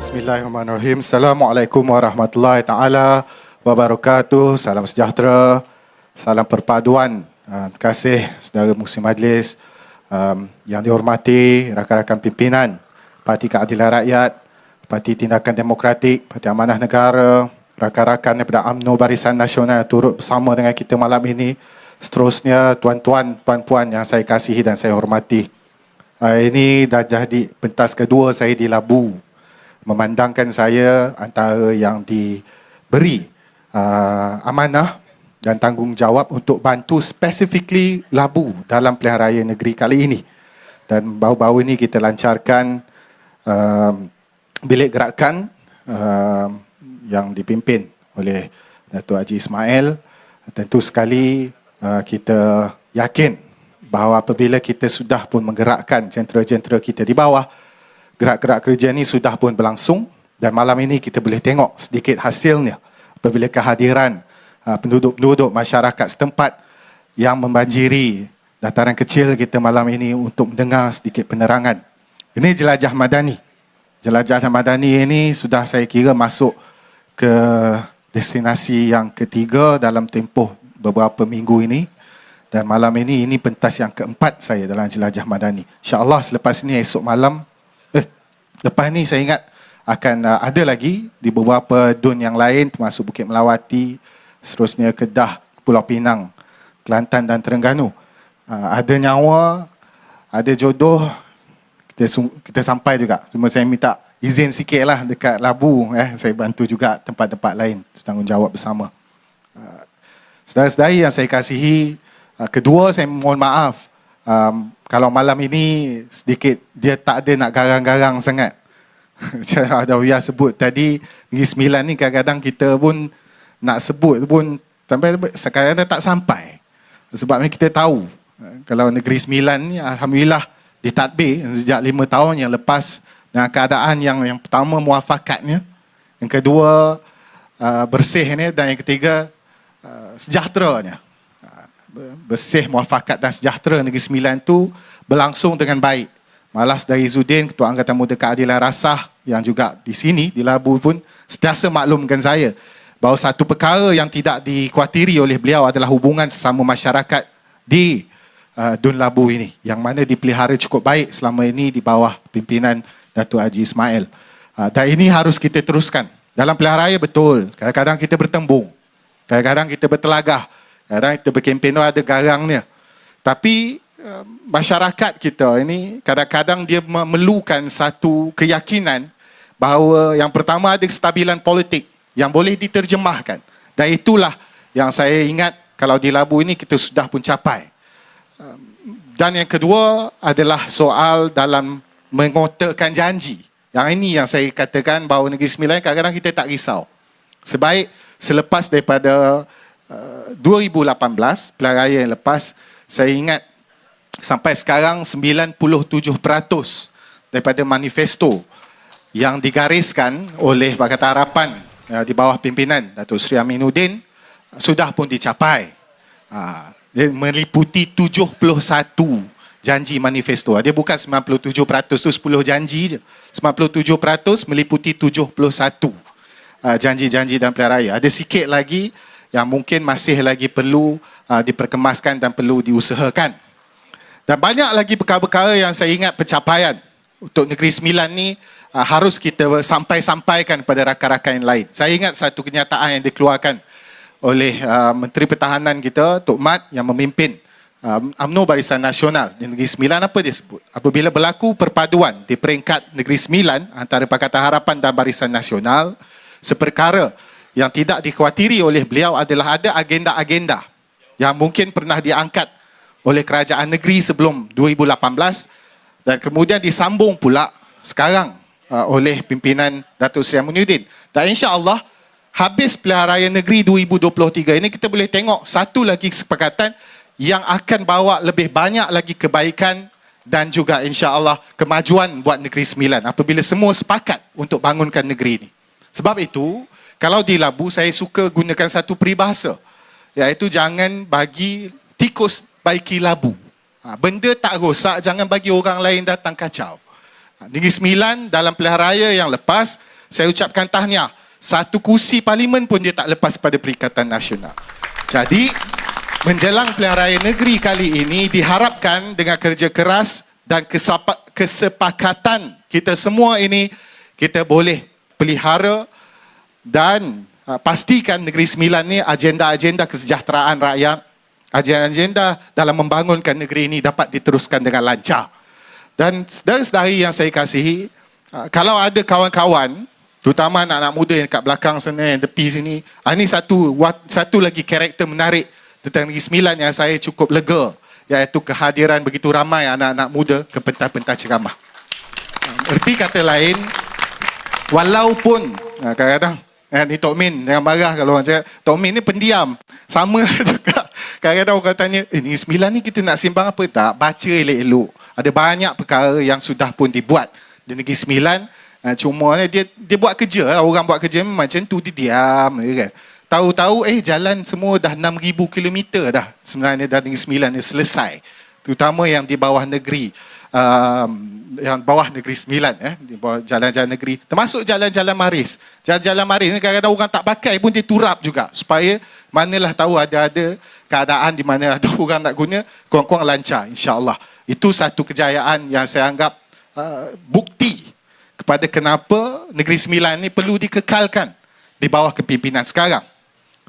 Bismillahirrahmanirrahim. Assalamualaikum warahmatullahi taala wabarakatuh. Salam sejahtera, salam perpaduan. Terima kasih saudara Muhsin Majlis, yang dihormati rakan-rakan pimpinan Parti Keadilan Rakyat, Parti Tindakan Demokratik, Parti Amanah Negara, rakan-rakan daripada UMNO Barisan Nasional turut bersama dengan kita malam ini. Seterusnya tuan-tuan, puan-puan yang saya kasihi dan saya hormati. Ini dah jadi pentas kedua saya di Labu. Memandangkan saya antara yang diberi amanah dan tanggungjawab untuk bantu specifically Labu dalam pilihan raya negeri kali ini. Dan baru-baru ini kita lancarkan bilik gerakan yang dipimpin oleh Datuk Haji Ismail. Tentu sekali kita yakin bahawa apabila kita sudah pun menggerakkan jentera-jentera kita di bawah, gerak-gerak kerja ni sudah pun berlangsung dan malam ini kita boleh tengok sedikit hasilnya apabila kehadiran penduduk-penduduk masyarakat setempat yang membanjiri dataran kecil kita malam ini untuk mendengar sedikit penerangan. Ini jelajah madani. Jelajah madani ini sudah saya kira masuk ke destinasi yang ketiga dalam tempoh beberapa minggu ini. Dan malam ini pentas yang keempat saya dalam jelajah madani. InsyaAllah selepas ini esok malam, lepas ni saya ingat akan ada lagi di beberapa dun yang lain termasuk Bukit Melawati, seterusnya Kedah, Pulau Pinang, Kelantan dan Terengganu. Ada nyawa, ada jodoh, kita sampai juga. Cuma saya minta izin sikit lah dekat Labu. Saya bantu juga tempat-tempat lain, tanggungjawab bersama. Saudara-saudari yang saya kasihi, kedua saya mohon maaf kalau malam ini sedikit dia tak ada nak garang-garang sangat. Macam ada Wiyah sebut tadi, Negeri Sembilan ni kadang-kadang kita pun nak sebut pun sampai sekarang tak sampai. Sebabnya kita tahu kalau Negeri Sembilan ni alhamdulillah ditadbir sejak 5 tahun yang lepas dengan keadaan yang pertama muafakatnya, yang kedua bersihnya dan yang ketiga sejahteranya. Bersih, muafakat dan sejahtera Negeri Sembilan tu berlangsung dengan baik. Malas dari Izzuddin, Ketua Angkatan Muda Keadilan Rasah yang juga di sini, di Labu pun sentiasa maklumkan saya bahawa satu perkara yang tidak dikhawatiri oleh beliau adalah hubungan sesama masyarakat di Dun Labu ini, yang mana dipelihara cukup baik selama ini di bawah pimpinan Datuk Haji Ismail. Dan ini harus kita teruskan. Dalam pilihan raya betul, kadang-kadang kita bertembung, kadang-kadang kita bertelagah, kadang kita berkempen ada garangnya. Tapi masyarakat kita ini kadang-kadang dia memerlukan satu keyakinan bahawa yang pertama ada kestabilan politik yang boleh diterjemahkan. Dan itulah yang saya ingat kalau di Labu ini kita sudah pun capai. Dan yang kedua adalah soal dalam mengotakkan janji. Yang ini yang saya katakan bahawa Negeri Sembilan kadang-kadang kita tak risau. Sebaik selepas daripada 2018, pilihan raya yang lepas, saya ingat sampai sekarang 97% daripada manifesto yang digariskan oleh Pakatan Harapan di bawah pimpinan Datuk Seri Aminuddin sudah pun dicapai. Dia meliputi 71 janji manifesto. Dia bukan 97% tu 10 janji je. 97% meliputi 71 janji-janji dalam pilihan raya. Ada sikit lagi yang mungkin masih lagi perlu diperkemaskan dan perlu diusahakan. Dan banyak lagi perkara-perkara yang saya ingat pencapaian untuk Negeri Sembilan ni harus kita sampaikan kepada rakan-rakan yang lain. Saya ingat satu kenyataan yang dikeluarkan oleh Menteri Pertahanan kita, Tok Mat, yang memimpin UMNO Barisan Nasional di Negeri Sembilan. Apa dia sebut? Apabila berlaku perpaduan di peringkat Negeri Sembilan antara Pakatan Harapan dan Barisan Nasional, seperkara yang tidak dikhawatiri oleh beliau adalah ada agenda-agenda yang mungkin pernah diangkat oleh kerajaan negeri sebelum 2018 dan kemudian disambung pula sekarang oleh pimpinan Datuk Seri Aminuddin. Dan insya-Allah habis pilihan raya negeri 2023 ini kita boleh tengok satu lagi kesepakatan yang akan bawa lebih banyak lagi kebaikan dan juga insya-Allah kemajuan buat Negeri Sembilan apabila semua sepakat untuk bangunkan negeri ini. Sebab itu kalau di Labu, saya suka gunakan satu peribahasa, iaitu jangan bagi tikus baiki labu. Benda tak rosak, jangan bagi orang lain datang kacau. Negeri Sembilan dalam pilihan raya yang lepas, saya ucapkan tahniah. Satu kursi parlimen pun dia tak lepas pada Perikatan Nasional. Jadi, menjelang pilihan raya negeri kali ini, diharapkan dengan kerja keras dan kesepakatan kita semua ini, kita boleh pelihara dan pastikan Negeri Sembilan ni agenda-agenda kesejahteraan rakyat, agenda-agenda dalam membangunkan negeri ini dapat diteruskan dengan lancar. Dan saudara-saudari yang saya kasihi, kalau ada kawan-kawan, terutama anak-anak muda yang kat belakang sana, yang tepi sini, ini satu lagi karakter menarik tentang Negeri Sembilan yang saya cukup lega, iaitu kehadiran begitu ramai anak-anak muda ke pentas-pentas ceramah. Erti kata lain, walaupun kadang-kadang ni Tok Min jangan marah kalau orang cakap Tok Min ni pendiam, sama juga. Kadang-kadang orang tanya, Negeri Sembilan ni kita nak sembang apa? Tak, baca elok-elok. Ada banyak perkara yang sudah pun dibuat di Negeri Sembilan. Cuma dia buat kerja lah. Orang buat kerja macam tu, dia diam kan. Tahu-tahu jalan semua dah 6,000 kilometer dah sebenarnya dah Negeri Sembilan ni selesai. Terutama yang di bawah negeri, yang bawah Negeri Sembilan, di bawah jalan-jalan negeri, termasuk jalan-jalan Maris. Jalan-jalan Maris ni kadang-kadang orang tak pakai pun dia turap juga, supaya manalah tahu ada keadaan di mana ada orang nak guna, kurang-kurang lancar, insya-Allah. Itu satu kejayaan yang saya anggap bukti kepada kenapa Negeri Sembilan ni perlu dikekalkan di bawah kepimpinan sekarang.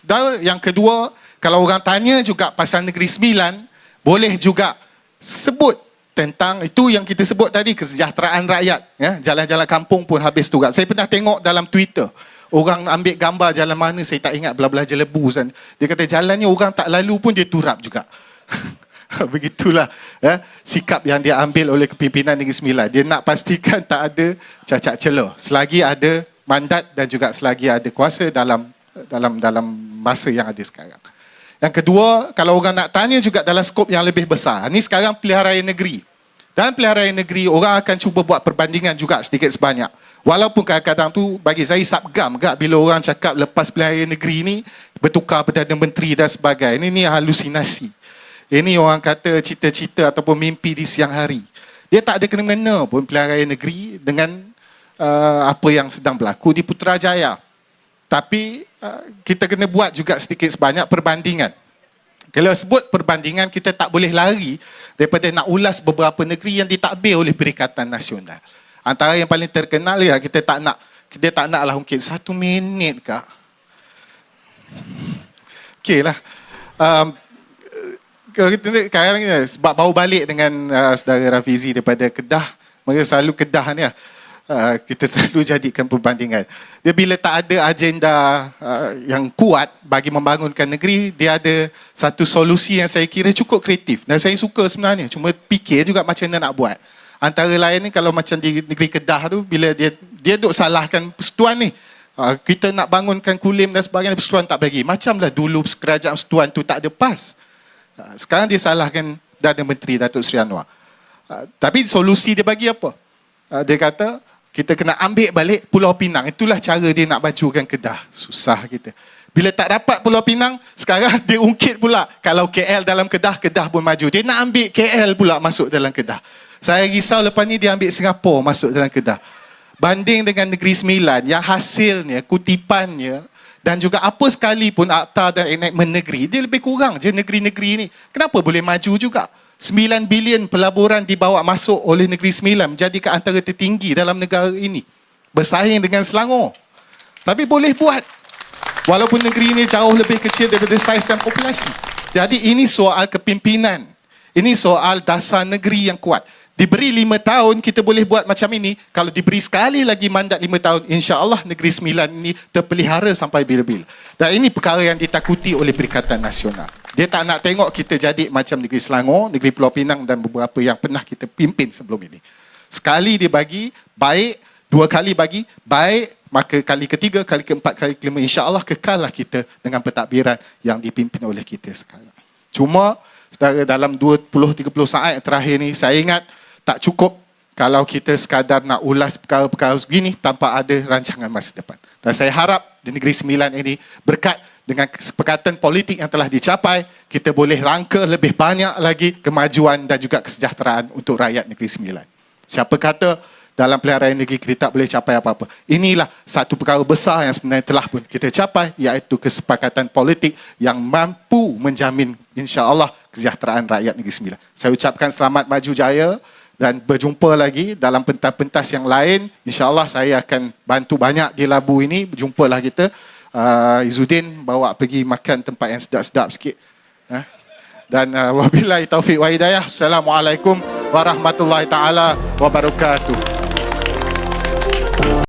Dan yang kedua, kalau orang tanya juga pasal Negeri Sembilan, boleh juga sebut tentang itu yang kita sebut tadi, kesejahteraan rakyat. Jalan-jalan kampung pun habis turap. Saya pernah tengok dalam Twitter, orang ambil gambar jalan mana, saya tak ingat, belah-belah Jelebu. Dia kata jalannya orang tak lalu pun dia turap juga. Begitulah sikap yang dia ambil oleh kepimpinan Negeri Sembilan. Dia nak pastikan tak ada cacat celah selagi ada mandat dan juga selagi ada kuasa dalam masa yang ada sekarang. Yang kedua, kalau orang nak tanya juga dalam skop yang lebih besar, ni sekarang pilihan raya negeri. Dalam pilihan raya negeri, orang akan cuba buat perbandingan juga sedikit sebanyak. Walaupun kadang-kadang tu bagi saya sabgam gak bila orang cakap lepas pilihan raya negeri ni bertukar Perdana Menteri dan sebagainya. Ini halusinasi. Ini orang kata cita-cita ataupun mimpi di siang hari. Dia tak ada kena-mengena pun pilihan raya negeri dengan apa yang sedang berlaku di Putrajaya. Tapi kita kena buat juga sedikit sebanyak perbandingan. Kalau sebut perbandingan, kita tak boleh lari daripada nak ulas beberapa negeri yang ditadbir oleh Perikatan Nasional. Antara yang paling terkenal ya, kita tak nak lah mungkin 1 minit kak. Okey lah. Sekarang ni sebab baru balik dengan saudara Rafizi daripada Kedah, mereka selalu Kedah ni lah. Kita selalu jadikan perbandingan. Dia bila tak ada agenda yang kuat bagi membangunkan negeri, dia ada satu solusi yang saya kira cukup kreatif dan saya suka sebenarnya. Cuma fikir juga macam mana nak buat. Antara lain ni kalau macam di negeri Kedah tu, bila dia duk salahkan persekutuan ni, kita nak bangunkan kulim dan sebagainya, persekutuan tak bagi. Macamlah dulu kerajaan persekutuan tu tak ada PAS. Sekarang dia salahkan Perdana Menteri Datuk Seri Anwar. Tapi solusi dia bagi apa? Dia kata kita kena ambil balik Pulau Pinang. Itulah cara dia nak bajukan Kedah. Susah kita. Bila tak dapat Pulau Pinang, sekarang dia ungkit pula kalau KL dalam Kedah, Kedah pun maju. Dia nak ambil KL pula masuk dalam Kedah. Saya risau lepas ni dia ambil Singapura masuk dalam Kedah. Banding dengan Negeri Sembilan yang hasilnya, kutipannya dan juga apa sekalipun akta dan enactment negeri, dia lebih kurang je negeri-negeri ni. Kenapa boleh maju juga? 9 bilion pelaburan dibawa masuk oleh Negeri Sembilan, menjadikan antara tertinggi dalam negara ini. Bersaing dengan Selangor. Tapi boleh buat. Walaupun negeri ini jauh lebih kecil daripada saiz dan populasi. Jadi ini soal kepimpinan. Ini soal dasar negeri yang kuat. Diberi 5 tahun, kita boleh buat macam ini. Kalau diberi sekali lagi mandat 5 tahun, insya-Allah Negeri Sembilan ini terpelihara sampai bila-bila. Dan ini perkara yang ditakuti oleh Perikatan Nasional. Dia tak nak tengok kita jadi macam Negeri Selangor, Negeri Pulau Pinang dan beberapa yang pernah kita pimpin sebelum ini. Sekali dia bagi, baik. 2 kali bagi, baik. Maka kali ketiga, kali keempat, kali kelima, insya-Allah kekallah kita dengan pentadbiran yang dipimpin oleh kita sekarang. Cuma, saudara, dalam 20-30 saat yang terakhir ni, saya ingat tak cukup kalau kita sekadar nak ulas perkara-perkara begini tanpa ada rancangan masa depan. Dan saya harap di Negeri Sembilan ini, berkat dengan kesepakatan politik yang telah dicapai, kita boleh rangka lebih banyak lagi kemajuan dan juga kesejahteraan untuk rakyat Negeri Sembilan. Siapa kata dalam pilihan raya negeri kita tak boleh capai apa-apa. Inilah satu perkara besar yang sebenarnya telah pun kita capai, iaitu kesepakatan politik yang mampu menjamin insya-Allah kesejahteraan rakyat Negeri Sembilan. Saya ucapkan selamat maju jaya dan berjumpa lagi dalam pentas-pentas yang lain. InsyaAllah saya akan bantu banyak di Labu ini. Berjumpalah kita. Izzuddin bawa pergi makan tempat yang sedap-sedap sikit. Dan wabillahi taufiq wa hidayah. Assalamualaikum warahmatullahi taala wabarakatuh.